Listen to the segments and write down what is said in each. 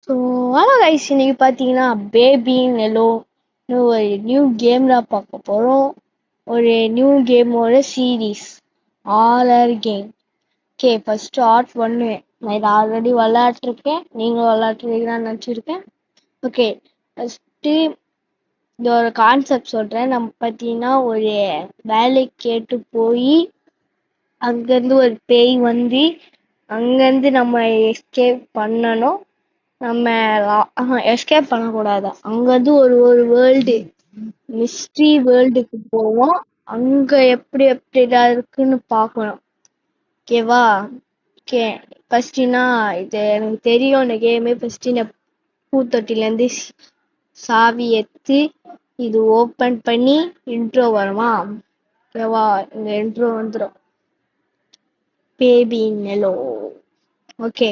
So hello guys, இன்னைக்கு பார்த்தீங்கன்னா baby நெலோ ஒரு நியூ கேம் தான் பார்க்க போகிறோம். ஒரு நியூ கேமோட series RR game. Okay, first art பண்ணுவேன். நான் இதை ஆல்ரெடி விளையாட்டுருக்கேன், நீங்களும் விளையாட்டுருக்கீங்கன்னு நினச்சிருக்கேன். ஓகே, ஃபஸ்ட்டு இந்த ஒரு கான்செப்ட் சொல்கிறேன். நம்ம பார்த்தீங்கன்னா ஒரு வேலைக்கு கேட்டு போய் அங்கேருந்து ஒரு பேய் வந்து அங்கேருந்து நம்ம எஸ்கேப் பண்ணணும். நம்ம எஸ்கேப் பண்ணக்கூடாது. அங்கேருந்து ஒரு ஒரு வேர்ல்டு மிஸ்ட்ரி வேர்ல்டுக்கு போவோம். அங்கே எப்படி எப்படிலாம் இருக்குன்னு பார்க்கணும். ஓகேவா? ஓகே, ஃபஸ்ட்டுனா இது எனக்கு தெரியும் இந்த கேமு. ஃபஸ்ட்டு இந்த பூத்தொட்டிலேருந்து சாவி எடுத்து இது ஓப்பன் பண்ணி இன்ட்ரோ வருமா? ஓகேவா? இந்த இன்ட்ரோ வந்துடும். பேபி நெலோ. ஓகே,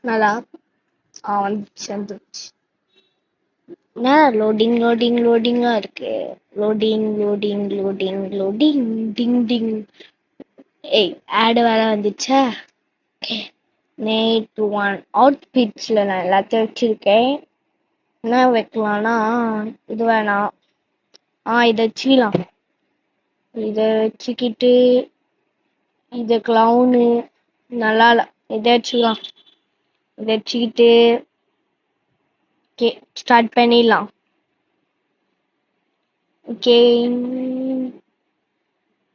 நல்லா வந்துச்சு. என்ன லோடிங்கா இருக்கு. லோடிங் டிங் டிங். ஏய், ஆடு வேற வந்துச்சா? நேட் ஒன் அவுட்ஃபிட்ஸ்ல நான் எல்லாத்தையும் வச்சிருக்கேன். என்ன வைக்கலாம்னா இது வேணாம். இதை வச்சுக்கலாம். இதை வச்சுக்கிட்டு இது கிளவுனு நல்லா இல்லை. இதை வச்சுக்கலாம். இதை வச்சுக்கிட்டு ஓகே ஸ்டார்ட் பண்ணிடலாம். ஓகே,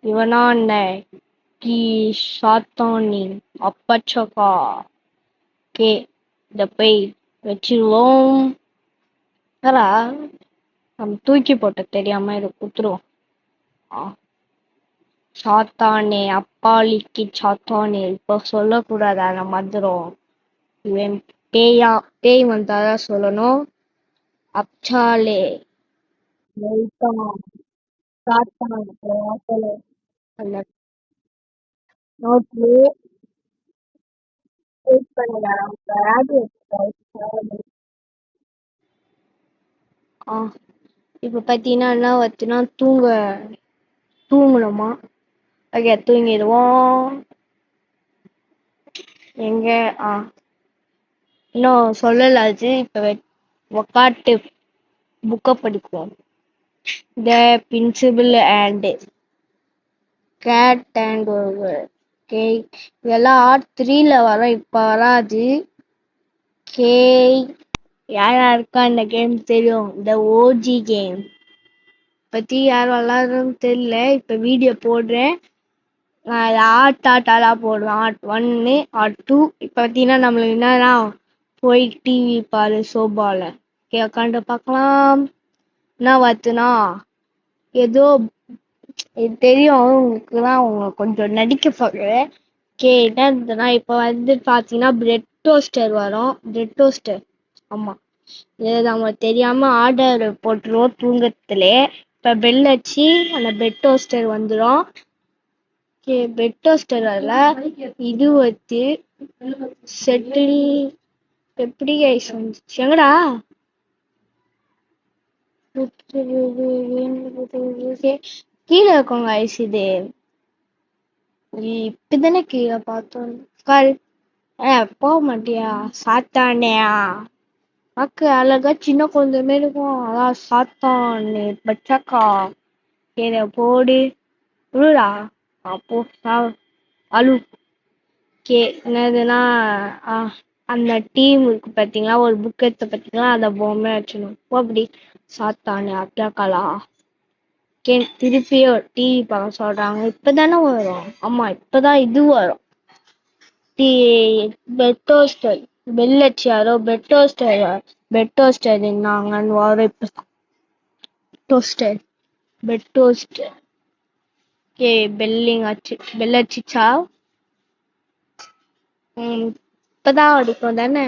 இவனா என்ன சாத்தானி அப்பச்சக்கா. ஓகே, இத போய் வச்சிருவோம். நம்ம தூக்கி போட்ட தெரியாம இதை குத்துருவோம். சாத்தானே அப்பாலிக்கு சாத்தானே இப்போ சொல்லக்கூடாது, அந்த மந்திரம். இவன் பேய் வந்தாதான் சொல்லணும். அப்சாலே சாத்தான் அந்த நோட்லயே இப்ப பாத்தீங்கன்னா என்ன வச்சுன்னா தூங்கணுமா? ஓகே, தூங்கிடுவோம். எங்க இன்னும் சொல்லல. அது இப்ப உக்காட்டு புக்கை படிக்குவோம். The principal and gate and okay, இதெல்லாம் R3ல வரும், இப்ப வராது. கே யாரா இருக்கா இந்த கேம் தெரியும்? இந்த ஓஜி கேம் பத்தி யார் விளாடுறதுன்னு தெரியல. இப்ப வீடியோ போடுறேன். நான் ஆட்டாலா போடுவேன். Art 1 art 2. இப்ப பார்த்தீங்கன்னா நம்மளுக்கு என்னன்னா போய் டிவி பாரு சோபால உட்காந்து பார்க்கலாம். என்ன பார்த்துனா ஏதோ இது தெரியும் உங்களுக்குதான், அவங்க கொஞ்சம் நடிக்க பார்க்குறேன். என்ன இருந்ததுன்னா இப்போ வந்து பார்த்தீங்கன்னா பிரெட் டோஸ்டர் வரும். பிரெட் டோஸ்டர், ஆமாம், இது நம்ம தெரியாம ஆர்டர் போட்டுருவோம் தூங்கத்துலே. இப்போ பெல் அடிச்சு அந்த பெட் டோஸ்டர் வந்துடும். ஓகே, பெட் டோஸ்டர் வரல. இது வச்சு செட்டில் எப்படி கைஸ் வந்துச்சு? எங்கடா கீழே இருக்கோங்க ஐஸ். இது இப்பதானே கீழே பார்த்தோம். கால் போக மாட்டியா சாத்தானேயா? அக்கு அழகா சின்ன குழந்தை மாரி இருக்கும். அதான் சாத்தானே பச்சக்கா. கீழே போடு விழுடா. அப்போ அழு. கே என்னதுன்னா அந்த டீம் இருக்கு பார்த்தீங்களா, ஒரு புக் எடுத்து பார்த்தீங்களா, அந்த பொம்மை வச்சுக்கணும். அப்படி சாத்தானே அப்தாக்கலா. கே திருப்பியும் டிவி பார்க்க சொல்றாங்க. இப்பதானே வரும். ஆமா, இப்பதான் இது வரும். பெட் டோஸ்டர் பெல் அடிச்சு யாரோ பெட் டோஸ்டர் இருந்தாங்கன்னு வரும். இப்போ டோஸ்டர் பெட் டோஸ்டர். கே பெல் அடிச்சா இப்பதான் அடிக்கும் தானே?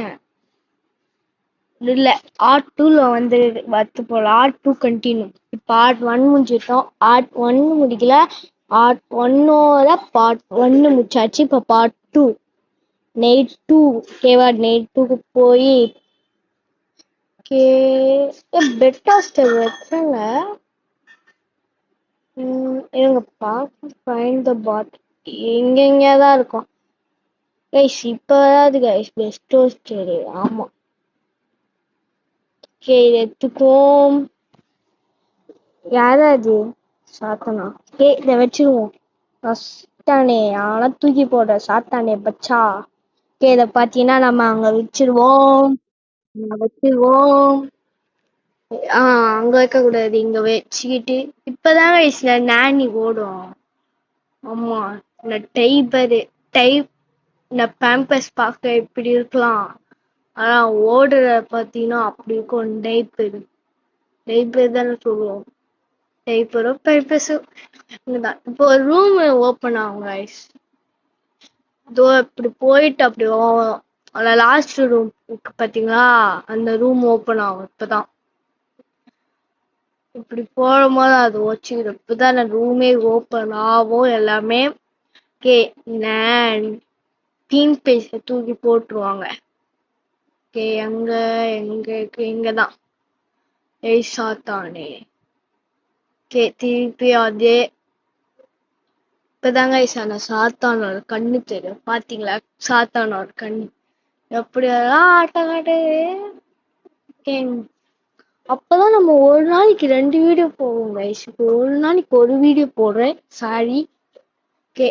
இல்ல, R2ல வந்து வத்து போல. R2 continue. இப்போ R1 முடிஞ்சிட்டோம். R1 முடிக்கல. R1ஓட part 1 முடிச்சாச்சு. இப்போ part 2 நைட் 2. ஓகேவா? நைட் 2க்கு போய் பெட் டாஸ்டர் வச்சாங்க. இவங்க பார்க்க ஃபைண்ட் த பாட் எங்கெங்கதான் இருக்கும். கைஸ் இப்ப வராது கைஸ் பெஸ்ட் ஸ்டோரி. ஆமா ஓகே இதை எடுத்துக்கோம். யாராது சாத்தனா? இதை வச்சிருவோம். சாத்தானே ஆனா தூக்கி போடுற சாத்தானே பச்சா. இதை பாத்தீங்கன்னா நம்ம அங்க வச்சிருவோம். அங்க வைக்க கூடாது, இங்க வச்சுக்கிட்டு இப்பதான் நானி ஓடும். ஆமா இந்த டைப் இந்த பேம்பஸ் பார்க்க இப்படி இருக்கலாம். ஆனா ஓடுற பாத்தீங்கன்னா அப்படி இருக்கும். டைப்பர் தானே சொல்லுவோம். டைப்பரும் பேம்பஸும் தான். இப்போ ஒரு ரூம் ஓப்பன் ஆகும் கைஸ். இதோ இப்படி போயிட்டு அப்படி அந்த லாஸ்ட் ரூம் பாத்தீங்களா, அந்த ரூம் ஓப்பன் ஆகும். இப்பதான் இப்படி போடும்போது அது வச்சுக்கிடும். இப்பதான் ரூமே ஓப்பன் ஆகும் எல்லாமே. ஓகே டீம் பேஸ தூக்கி போட்டுருவாங்க. ஓகே எங்க இங்கதான் சாத்தானே. ஓகே திருப்பி அதே இப்பதாங்க அந்த சாத்தானோட கண்ணு தெரியும். பாத்தீங்களா சாத்தானோட கண்ணு எப்படியெல்லாம் ஆட்டம் காட்டு. அப்பதான் நம்ம ஒரு நாளைக்கு 2 வீடியோ போவோம் கைஸ். இப்போ ஒரு நாளைக்கு ஒரு வீடியோ போடுறேன். சாரி. ஓகே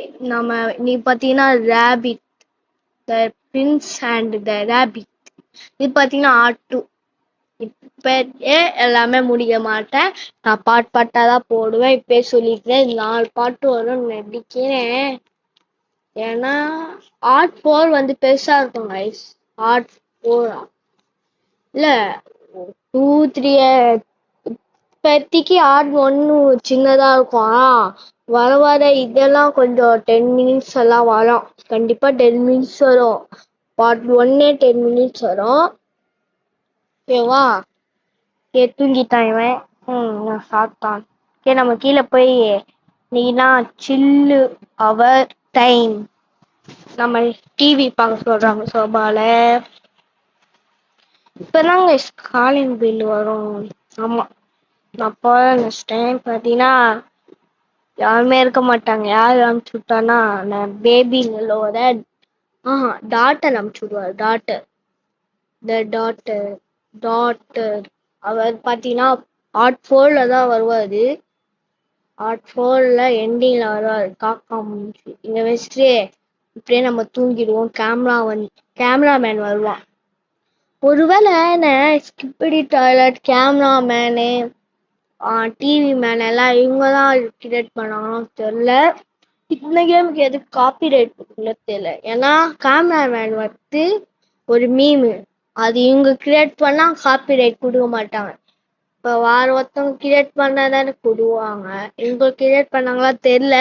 நீ பாத்தீங்கன்னா rabbit the prince and the rabbit. இது பாத்தீங்கன்னா R2. இப்பயே எல்லாமே முடிக்க மாட்டேன். நான் பாட்டாதான் போடுவேன். இப்பயே சொல்லிக்கிறேன் 4 பாட்டு வரும் நடிக்கிறேன். ஏன்னா R4 வந்து பெருசா இருக்கும் கைஸ். R4 இல்ல 2 3 இப்பத்திக்கு R1 சின்னதா இருக்கும். வர வர இதெல்லாம் கொஞ்சம் 10 மினிட்ஸ் எல்லாம் வரும். கண்டிப்பா 10 மினிட்ஸ் வரும். பார்ட் 1 10 மினிட்ஸ் வரும். ஓகேவா? தூங்கிட்டான் இவன். நான் சாப்பிட்டான். ஓகே நம்ம கீழே போய் நீனா சில்லு அவர் டைம் நம்ம டிவி பார்க்க சொல்றாங்க சோபால. இப்பதாங்க காலிங் பில் வரும். ஆமா நான் போற டைம் பாத்தீங்கன்னா யாருமே இருக்க மாட்டாங்க. யார் அனுப்பிச்சு விட்டானா நான் பேபிங்களோட டாட்டர் அனுப்பிச்சு விடுவார். டாட்டர் அவர் பாத்தீங்கன்னா R4 தான் வருவாரு. R4 எண்டிங்ல வருவாரு. காக்கா முடிச்சு இங்க வச்சுட்டு இப்படியே நம்ம தூங்கிடுவோம். கேமராமேன் வருவான். ஒருவேளை ஸ்கிப்படி டாய்லெட் கேமராமேனு டிவி மேன் எல்லாம் இவங்கதான் கிரியேட் பண்ணாங்கன்னு தெரியல. இந்த கேமுக்கு எதுக்கு காப்பி ரைட் தெரியல. ஏன்னா கேமராமேன் வந்து ஒரு மீமு. அது இவங்க கிரியேட் பண்ணா காப்பி ரைட் கொடுக்க மாட்டாங்க. இப்ப ஒருத்தவங்க கிரியேட் பண்ணாதானே கொடுவாங்க. இவங்க கிரியேட் பண்ணாங்களா தெரியல.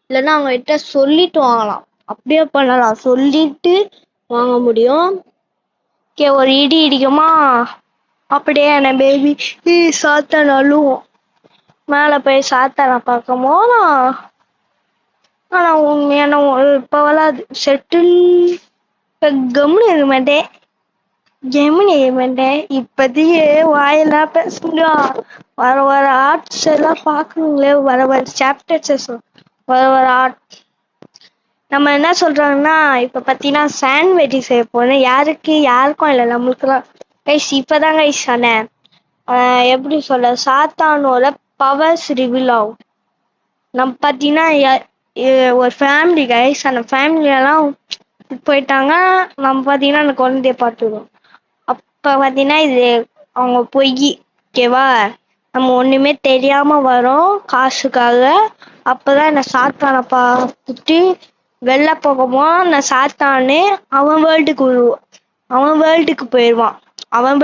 இல்லைன்னா அவங்க கிட்ட சொல்லிட்டு வாங்கலாம். அப்படியே பண்ணலாம். சொல்லிட்டு வாங்க முடியும். ஓகே ஒரு இடி இடிக்குமா அப்படியே என்ன பேபி சாத்தான் அழுவும். மேல போய் சாத்தான பார்க்கும் போது ஆனா உண்மையான இப்ப வராது. செட்டில் கம்னு இருக்க மாட்டேன். இப்பதையே வாயெல்லாம் பேச முடியும். வர வர ஆர்ட்ஸ் எல்லாம் பாக்கணுங்களே. வர வர சாப்டர்ஸ் வர வர ஆர்ட் நம்ம என்ன சொல்றாங்கன்னா இப்ப பாத்தீங்கன்னா சாண்ட்விச் செய்ய போனேன். யாருக்கும் இல்லை நம்மளுக்குலாம். கைஸ் இப்பதான் கைஸ் சொன்னேன். எப்படி சொல்ல சாத்தானோட பவர்ஸ் ரிவீல் ஆகும். நம்ம பாத்தீங்கன்னா ஒரு ஃபேமிலி கைஸ். அந்த ஃபேமிலியெல்லாம் போயிட்டாங்க. நம்ம பாத்தீங்கன்னா அந்த குழந்தைய பார்த்துருவோம். அப்ப பாத்தீங்கன்னா இது அவங்க பொய். ஓகேவா? நம்ம ஒண்ணுமே தெரியாம வரோம் காசுக்காக. அப்பதான் என்ன சாத்தான பார்த்துட்டு வெளில போகுமோ அந்த சாத்தானு அவன் வேர்ல்டுக்கு போயிடுவான். அவன்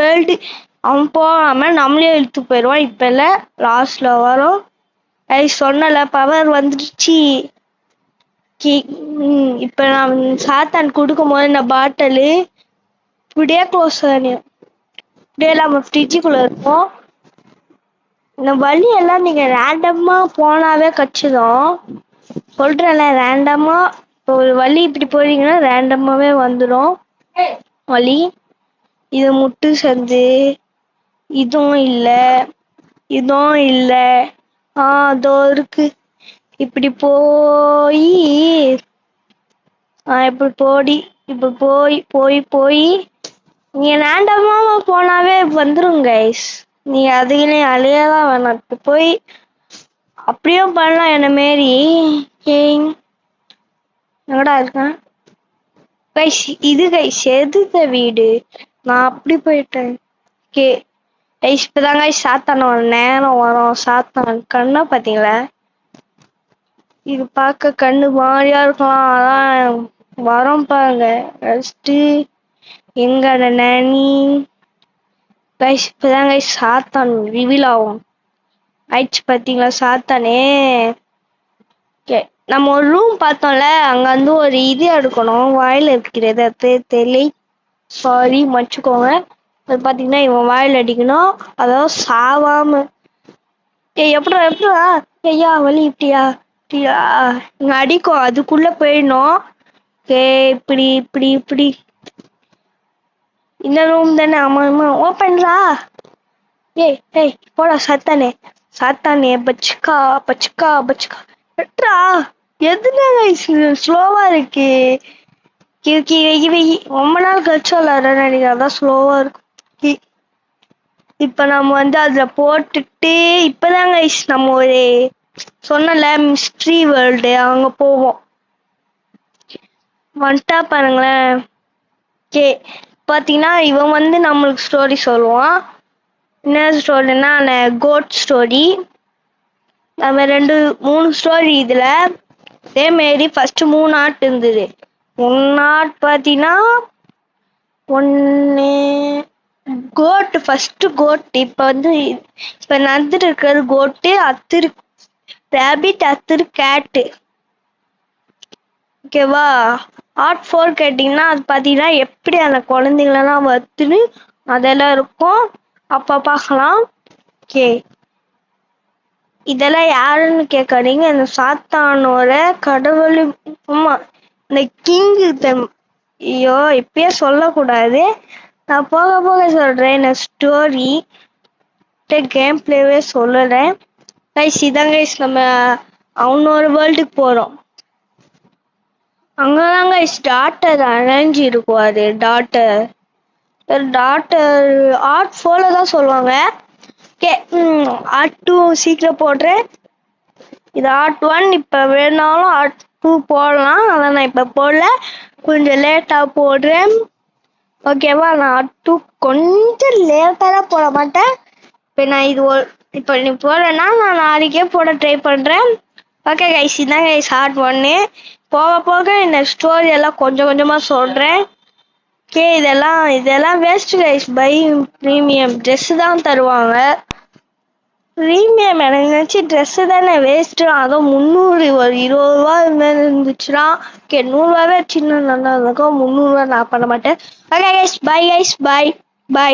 போகாம நம்மளே இழுத்து போயிடுவான். இப்ப இல்ல லாஸ்ட்ல வரும். சொன்னல பவர் வந்துடுச்சு. இப்ப நான் சாத்தான் கொடுக்கும் போது இந்த பாட்டிலு இப்படியே க்ளோஸ் பண்ணியும் இப்படியே நம்ம ஃப்ரிட்ஜுக்குள்ள இருப்போம். இந்த வழி எல்லாம் நீங்க ரேண்டமா போனாவே கச்சிடும். சொல்றேன்ல ரேண்டமா ஒரு வழி இப்படி போறீங்கன்னா ரேண்டமாவே வந்துடும் வழி. இது முட்டு சந்து. இதுவும் இல்ல. அதோ இருக்கு. இப்படி போய் இப்படி இப்ப போய் போய் போய் நீங்க ரேண்டமா போனாவே வந்துரும் கைஸ். நீங்க அதுக்குன்னு அழியதான் வேணாம். இப்ப போய் அப்படியும் பண்ணலாம் என்ன மாரி. எங்கடா இருக்கேன் கைஸ்? இது கைஸ் எதுத வீடு? நான் அப்படி போயிட்டேன். கே கைஸ் இப்பதான் கைஸ் சாத்தான ஒரு நேரம் வரும். சாத்தான் கண்ணா பாத்தீங்களா? இது பார்க்க கண்ணு மாதிரியா இருக்கலாம். அதான் வரோம் பாருங்க. ஃபர்ஸ்ட் எங்கட நானி கைஸ் இப்பதான் கைஸ் சாத்தான் ரிவீல் ஆகும். ஆயிடுச்சு பாத்தீங்களா சாத்தானே? நம்ம ஒரு ரூம் பார்த்தோம்ல, அங்க வந்து ஒரு இது எடுக்கணும். வாயில இருக்கிறது தெரியல, சாரி மன்னிச்சுக்கோங்க. அது பாத்தீங்கன்னா இவன் வாயில அடிக்கணும், அதாவது சாவாம. எப்படா எப்படா ஐயா வலி இப்படியா இப்படியா இங்க அடிக்கும், அதுக்குள்ள போயிடணும். இப்படி இப்படி இப்படி இந்த ரூம் தானே? ஆமா ஆமா ஓப்பன்ரா. ஏய் போடா சாத்தானே சாத்தானே. பச்சுக்கா பச்சுக்கா பச்சுக்கா எட்ரா. எதுனா ஸ்லோவா இருக்கு. ரொம்ப நாள் கழிச்சு விளாடுறேன் நினைக்கிறேன், அதான் ஸ்லோவா இருக்கு. இப்ப நம்ம வந்து அதுல போட்டுட்டு இப்பதாங்க நம்ம ஒரு சொன்னல மிஸ்ட்ரி வேர்ல்டு அங்க போவோம். வந்துட்டா பாருங்களேன். பாத்தீங்கன்னா இவன் வந்து நம்மளுக்கு ஸ்டோரி சொல்லுவான். என்ன ஸ்டோரினா கோட் ஸ்டோரி. நம்ம 2-3 ஸ்டோரி இதுல. அதே மாரி ஃபர்ஸ்ட் 3 ஆட் இருந்தது. 1 ஆட் பாத்தீங்கன்னா ஒன்னு கோட், ஃபர்ஸ்ட் கோட். இப்ப வந்து இப்ப நடந்துட்டு இருக்கிறது கோட்டு, அத்திரு ரேபிட், அத்திரு கேட்டு. ஓகேவா? ஆர்ட் 4 கேட்டீங்கன்னா அது பாத்தீங்கன்னா எப்படி அந்த குழந்தைங்களெல்லாம் வத்துன்னு அதெல்லாம் இருக்கும். அப்ப பார்க்கலாம். ஓகே, இதெல்லாம் யாருன்னு கேட்காதீங்க, இந்த சாத்தானோட கடவுள். ஆமா, இந்த கிங். ஐயோ இப்பயே சொல்லக்கூடாது, நான் போக போக சொல்றேன். இந்த ஸ்டோரி கேம் பிளேவே சொல்லுறேன் கைஸ். இதான் கைஸ் நம்ம அவனோட வேர்ல்டுக்கு போறோம். அங்கதான் கைஸ் டாக்டர் அரைஞ்சு இருக்கும். அது டாக்டர் ஆர்ட் 4 தான் சொல்லுவாங்க. ஆர்ட் 2 சீக்கிரம் போடுறேன். இது ஆர்ட் 1. இப்ப வேணாலும் ஆர்ட் 2 போடலாம், அதான் நான் இப்ப போடல, கொஞ்சம் லேட்டா போடுறேன். ஓகேவா? நான் ஆர்ட் 2 கொஞ்சம் லேட்டா தான் போட மாட்டேன். இப்ப நான் இது இப்ப நீ போடுறேன்னா நான் நாளைக்கே போட ட்ரை பண்றேன். ஓகே கைஸ், இதான் கைஸ் ஆர்ட் 1. போக போக இந்த ஸ்டோரி எல்லாம் கொஞ்சம் கொஞ்சமா சொல்றேன். இதெல்லாம் waste guys. Buy premium dress தான் தருவாங்க. பிரீமியம் எனக்கு நினைச்சு ட்ரெஸ் தானே வேஸ்ட். அதுவும் 300, ஒரு 20 ரூபா இருந்துச்சுன்னா 100 ரூபாவே சின்ன நல்லா இருக்கும். 300 ரூபா நான் பண்ண மாட்டேன். Okay guys, bye guys, bye by.